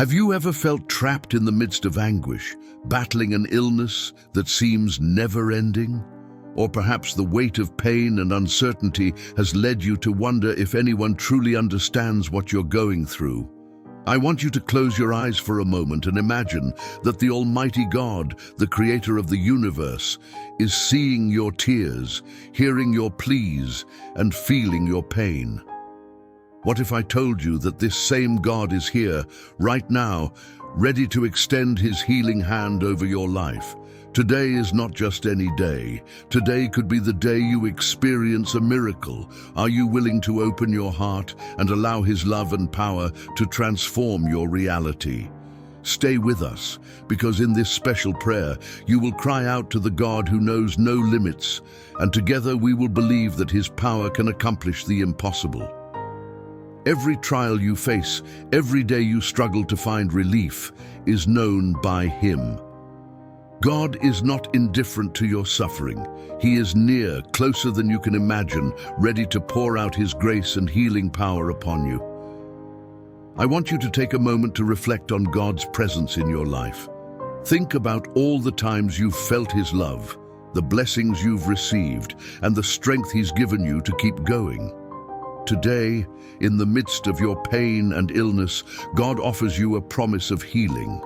Have you ever felt trapped in the midst of anguish, battling an illness that seems never-ending? Or perhaps the weight of pain and uncertainty has led you to wonder if anyone truly understands what you're going through. I want you to close your eyes for a moment and imagine that the Almighty God, the Creator of the universe, is seeing your tears, hearing your pleas, and feeling your pain. What if I told you that this same God is here, right now, ready to extend His healing hand over your life? Today is not just any day. Today could be the day you experience a miracle. Are you willing to open your heart and allow His love and power to transform your reality? Stay with us, because in this special prayer, you will cry out to the God who knows no limits, and together we will believe that His power can accomplish the impossible. Every trial you face, every day you struggle to find relief, is known by Him. God is not indifferent to your suffering. He is near, closer than you can imagine, ready to pour out His grace and healing power upon you. I want you to take a moment to reflect on God's presence in your life. Think about all the times you've felt His love, the blessings you've received, and the strength He's given you to keep going. Today, in the midst of your pain and illness, God offers you a promise of healing.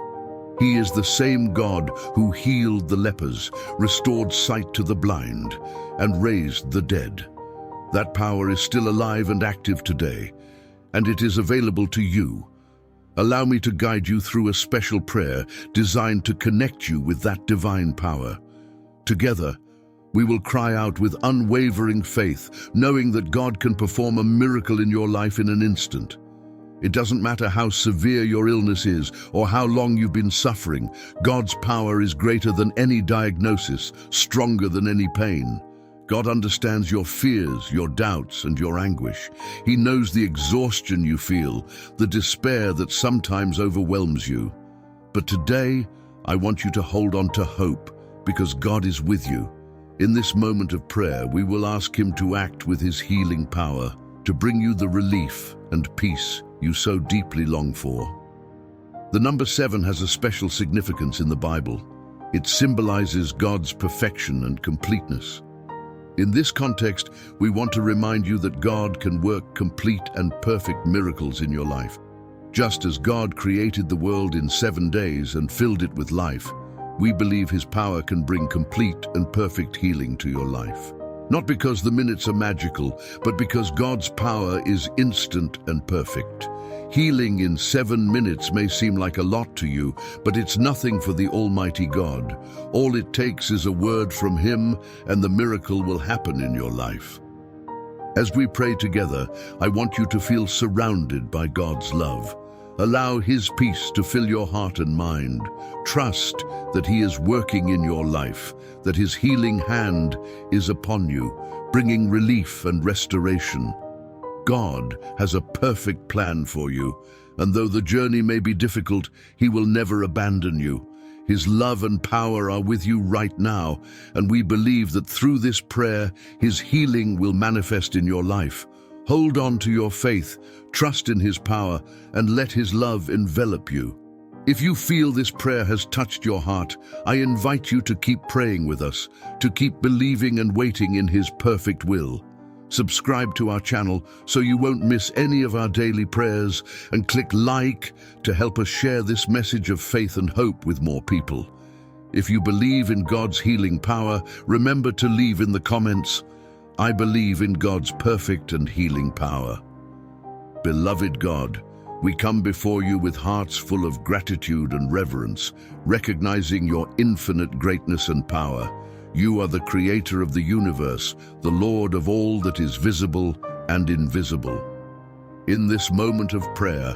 He is the same God who healed the lepers, restored sight to the blind, and raised the dead. That power is still alive and active today, and it is available to you. Allow me to guide you through a special prayer designed to connect you with that divine power. Together, we will cry out with unwavering faith, knowing that God can perform a miracle in your life in an instant. It doesn't matter how severe your illness is or how long you've been suffering, God's power is greater than any diagnosis, stronger than any pain. God understands your fears, your doubts, and your anguish. He knows the exhaustion you feel, the despair that sometimes overwhelms you. But today, I want you to hold on to hope, because God is with you. In this moment of prayer, we will ask Him to act with His healing power, to bring you the relief and peace you so deeply long for. The number 7 has a special significance in the Bible. It symbolizes God's perfection and completeness. In this context, we want to remind you that God can work complete and perfect miracles in your life. Just as God created the world in 7 days and filled it with life, we believe His power can bring complete and perfect healing to your life. Not because the minutes are magical, but because God's power is instant and perfect. Healing in 7 minutes may seem like a lot to you, but it's nothing for the Almighty God. All it takes is a word from Him, and the miracle will happen in your life. As we pray together, I want you to feel surrounded by God's love. Allow His peace to fill your heart and mind. Trust that He is working in your life, that His healing hand is upon you, bringing relief and restoration. God has a perfect plan for you, and though the journey may be difficult, He will never abandon you. His love and power are with you right now, and we believe that through this prayer, His healing will manifest in your life. Hold on to your faith, trust in His power, and let His love envelop you. If you feel this prayer has touched your heart, I invite you to keep praying with us, to keep believing and waiting in His perfect will. Subscribe to our channel so you won't miss any of our daily prayers, and click like to help us share this message of faith and hope with more people. If you believe in God's healing power, remember to leave in the comments, "I believe in God's perfect and healing power." Beloved God, we come before you with hearts full of gratitude and reverence, recognizing your infinite greatness and power. You are the Creator of the universe, the Lord of all that is visible and invisible. In this moment of prayer,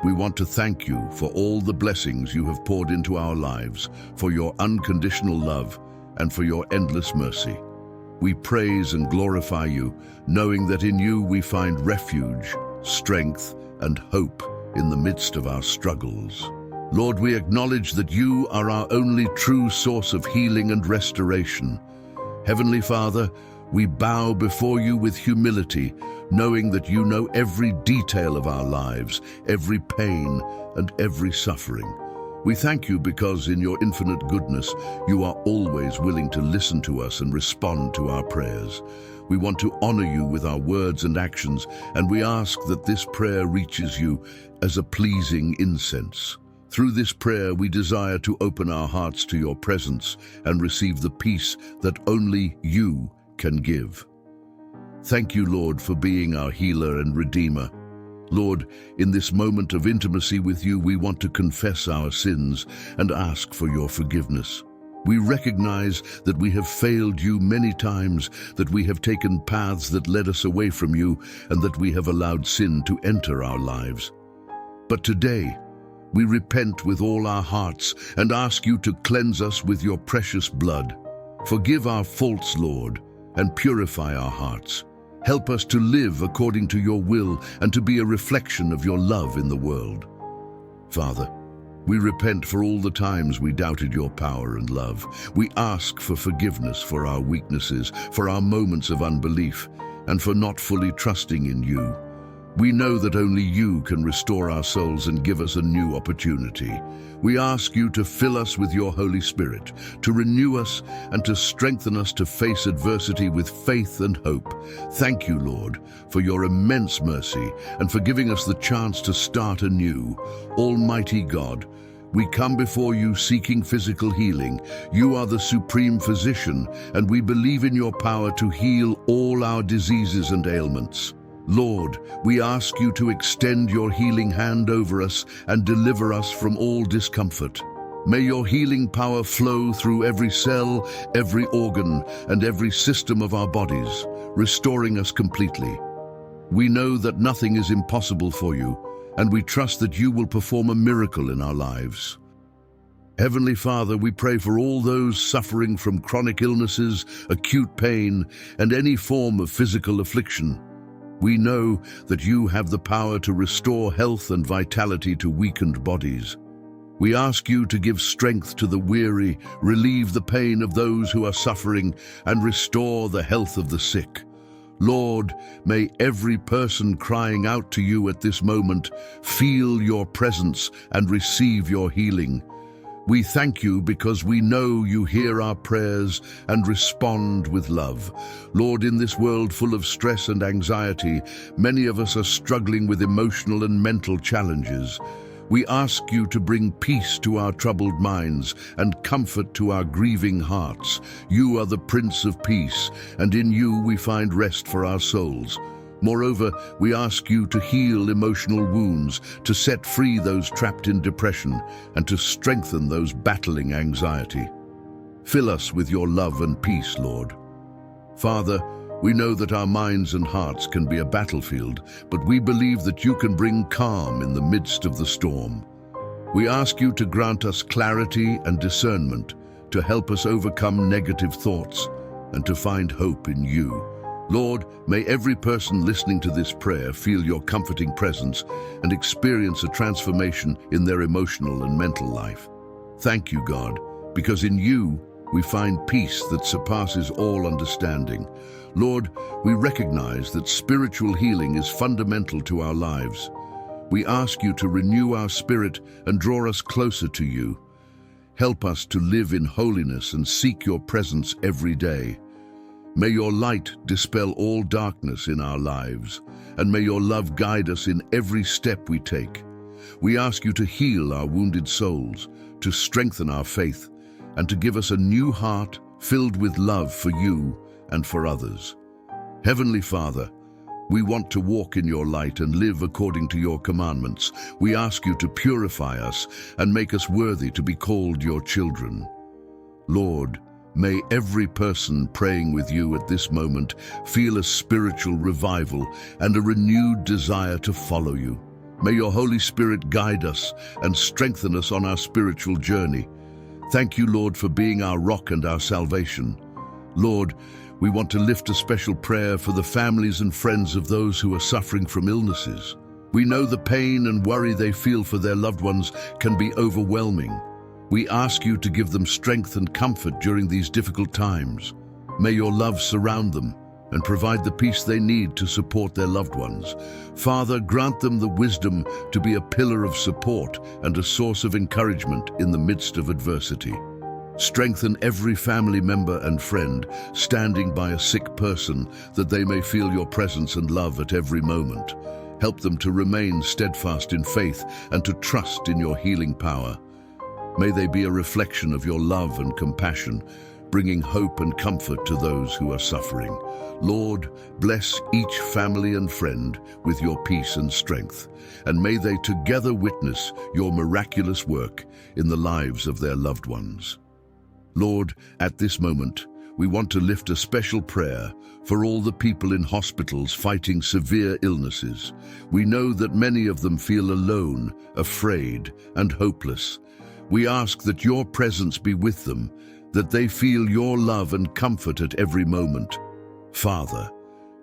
we want to thank you for all the blessings you have poured into our lives, for your unconditional love, and for your endless mercy. We praise and glorify you, knowing that in you we find refuge, strength, and hope in the midst of our struggles. Lord, we acknowledge that you are our only true source of healing and restoration. Heavenly Father, We bow before you with humility, knowing that you know every detail of our lives, every pain and every suffering. We thank you because in your infinite goodness, you are always willing to listen to us and respond to our prayers. We want to honor you with our words and actions, and we ask that this prayer reaches you as a pleasing incense. Through this prayer, we desire to open our hearts to your presence and receive the peace that only you can give. Thank you, Lord, for being our healer and redeemer. Lord, in this moment of intimacy with you, we want to confess our sins and ask for your forgiveness. We recognize that we have failed you many times, that we have taken paths that led us away from you, and that we have allowed sin to enter our lives. But today, we repent with all our hearts and ask you to cleanse us with your precious blood. Forgive our faults, Lord, and purify our hearts. Help us to live according to your will and to be a reflection of your love in the world. Father, we repent for all the times we doubted your power and love. We ask for forgiveness for our weaknesses, for our moments of unbelief, and for not fully trusting in you. We know that only you can restore our souls and give us a new opportunity. We ask you to fill us with your Holy Spirit, to renew us and to strengthen us to face adversity with faith and hope. Thank you, Lord, for your immense mercy and for giving us the chance to start anew. Almighty God, we come before you seeking physical healing. You are the supreme physician, and we believe in your power to heal all our diseases and ailments. Lord, we ask you to extend your healing hand over us and deliver us from all discomfort. May your healing power flow through every cell, every organ, and every system of our bodies, restoring us completely. We know that nothing is impossible for you, and we trust that you will perform a miracle in our lives. Heavenly Father, we pray for all those suffering from chronic illnesses, acute pain, and any form of physical affliction. We know that you have the power to restore health and vitality to weakened bodies. We ask you to give strength to the weary, relieve the pain of those who are suffering, and restore the health of the sick. Lord, may every person crying out to you at this moment feel your presence and receive your healing. We thank you because we know you hear our prayers and respond with love. Lord, in this world full of stress and anxiety, many of us are struggling with emotional and mental challenges. We ask you to bring peace to our troubled minds and comfort to our grieving hearts. You are the Prince of Peace, and in you we find rest for our souls. Moreover, we ask you to heal emotional wounds, to set free those trapped in depression, and to strengthen those battling anxiety. Fill us with your love and peace, Lord. Father, we know that our minds and hearts can be a battlefield, but we believe that you can bring calm in the midst of the storm. We ask you to grant us clarity and discernment, to help us overcome negative thoughts, and to find hope in you. Lord, may every person listening to this prayer feel your comforting presence and experience a transformation in their emotional and mental life. Thank you, God, because in you we find peace that surpasses all understanding. Lord, we recognize that spiritual healing is fundamental to our lives. We ask you to renew our spirit and draw us closer to you. Help us to live in holiness and seek your presence every day. May your light dispel all darkness in our lives, and may your love guide us in every step we take. We ask you to heal our wounded souls, to strengthen our faith, and to give us a new heart filled with love for you and for others. Heavenly Father, we want to walk in your light and live according to your commandments. We ask you to purify us and make us worthy to be called your children. Lord, may every person praying with you at this moment feel a spiritual revival and a renewed desire to follow you. May your Holy Spirit guide us and strengthen us on our spiritual journey. Thank you, Lord, for being our rock and our salvation. Lord, we want to lift a special prayer for the families and friends of those who are suffering from illnesses. We know the pain and worry they feel for their loved ones can be overwhelming. We ask you to give them strength and comfort during these difficult times. May your love surround them and provide the peace they need to support their loved ones. Father, grant them the wisdom to be a pillar of support and a source of encouragement in the midst of adversity. Strengthen every family member and friend standing by a sick person, that they may feel your presence and love at every moment. Help them to remain steadfast in faith and to trust in your healing power. May they be a reflection of your love and compassion, bringing hope and comfort to those who are suffering. Lord, bless each family and friend with your peace and strength, and may they together witness your miraculous work in the lives of their loved ones. Lord, at this moment, we want to lift a special prayer for all the people in hospitals fighting severe illnesses. We know that many of them feel alone, afraid, and hopeless. We ask that your presence be with them, that they feel your love and comfort at every moment. Father,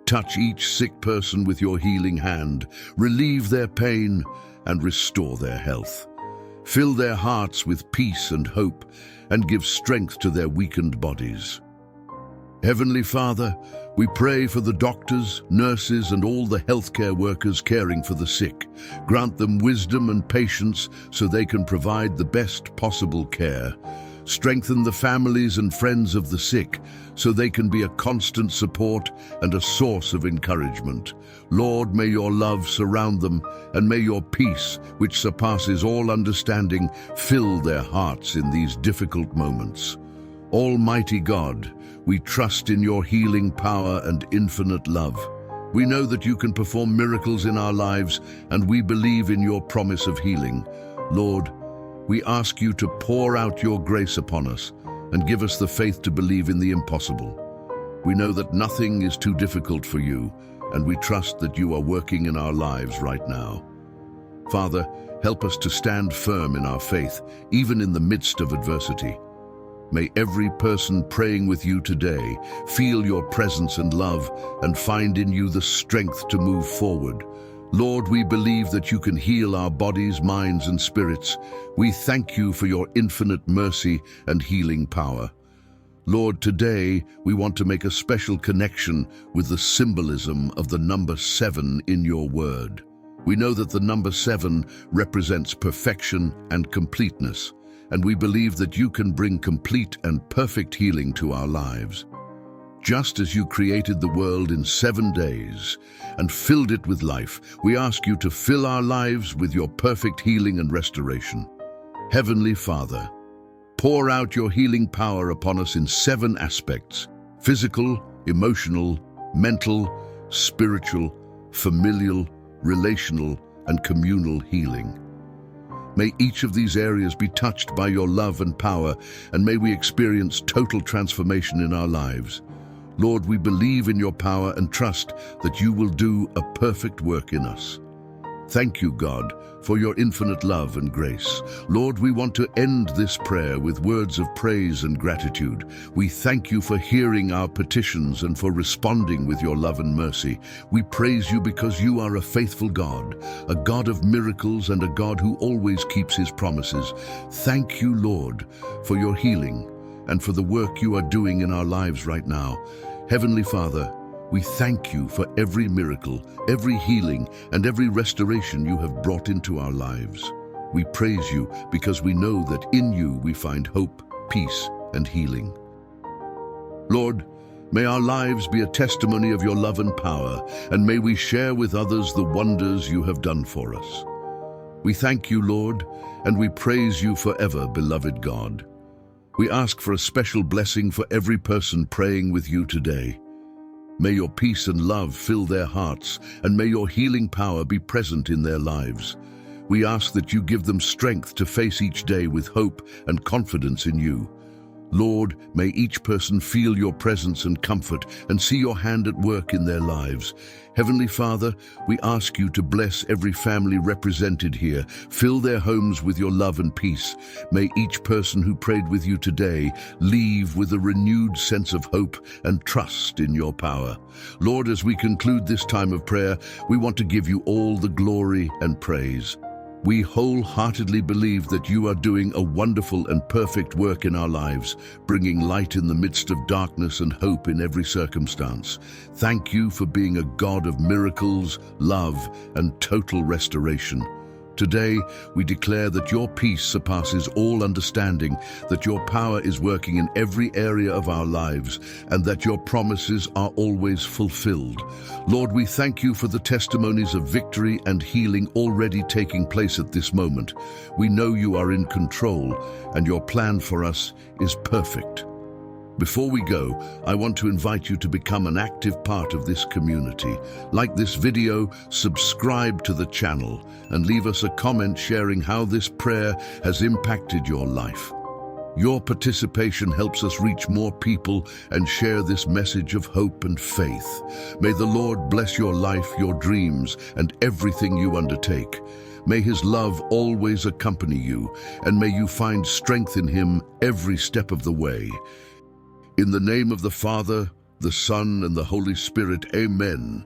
touch each sick person with your healing hand, relieve their pain, and restore their health. Fill their hearts with peace and hope, and give strength to their weakened bodies. Heavenly Father, we pray for the doctors, nurses, and all the healthcare workers caring for the sick. Grant them wisdom and patience so they can provide the best possible care. Strengthen the families and friends of the sick so they can be a constant support and a source of encouragement. Lord, may your love surround them, and may your peace, which surpasses all understanding, fill their hearts in these difficult moments. Almighty God, we trust in your healing power and infinite love. We know that you can perform miracles in our lives, and we believe in your promise of healing. Lord, we ask you to pour out your grace upon us and give us the faith to believe in the impossible. We know that nothing is too difficult for you, and we trust that you are working in our lives right now. Father, help us to stand firm in our faith, even in the midst of adversity. May every person praying with you today feel your presence and love and find in you the strength to move forward. Lord, we believe that you can heal our bodies, minds, and spirits. We thank you for your infinite mercy and healing power. Lord, today we want to make a special connection with the symbolism of the number 7 in your word. We know that the number 7 represents perfection and completeness, and we believe that you can bring complete and perfect healing to our lives. Just as you created the world in 7 days and filled it with life, we ask you to fill our lives with your perfect healing and restoration. Heavenly Father, pour out your healing power upon us in 7 aspects: physical, emotional, mental, spiritual, familial, relational, and communal healing. May each of these areas be touched by your love and power, and may we experience total transformation in our lives. Lord, we believe in your power and trust that you will do a perfect work in us. Thank you, God, for your infinite love and grace. Lord, we want to end this prayer with words of praise and gratitude. We thank you for hearing our petitions and for responding with your love and mercy. We praise you because you are a faithful God, a God of miracles and a God who always keeps his promises. Thank you, Lord, for your healing and for the work you are doing in our lives right now. Heavenly Father, we thank you for every miracle, every healing, and every restoration you have brought into our lives. We praise you because we know that in you we find hope, peace, and healing. Lord, may our lives be a testimony of your love and power, and may we share with others the wonders you have done for us. We thank you, Lord, and we praise you forever, beloved God. We ask for a special blessing for every person praying with you today. May your peace and love fill their hearts, and may your healing power be present in their lives. We ask that you give them strength to face each day with hope and confidence in you. Lord, may each person feel your presence and comfort and see your hand at work in their lives. Heavenly Father, we ask you to bless every family represented here. Fill their homes with your love and peace. May each person who prayed with you today leave with a renewed sense of hope and trust in your power. Lord, as we conclude this time of prayer, we want to give you all the glory and praise. We wholeheartedly believe that you are doing a wonderful and perfect work in our lives, bringing light in the midst of darkness and hope in every circumstance. Thank you for being a God of miracles, love, and total restoration. Today, we declare that your peace surpasses all understanding, that your power is working in every area of our lives, and that your promises are always fulfilled. Lord, we thank you for the testimonies of victory and healing already taking place at this moment. We know you are in control, and your plan for us is perfect. Before we go, I want to invite you to become an active part of this community. Like this video, subscribe to the channel, and leave us a comment sharing how this prayer has impacted your life. Your participation helps us reach more people and share this message of hope and faith. May the Lord bless your life, your dreams, and everything you undertake. May His love always accompany you, and may you find strength in Him every step of the way. In the name of the Father, the Son, and the Holy Spirit, amen.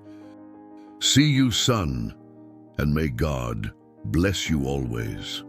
See you, son, and may God bless you always.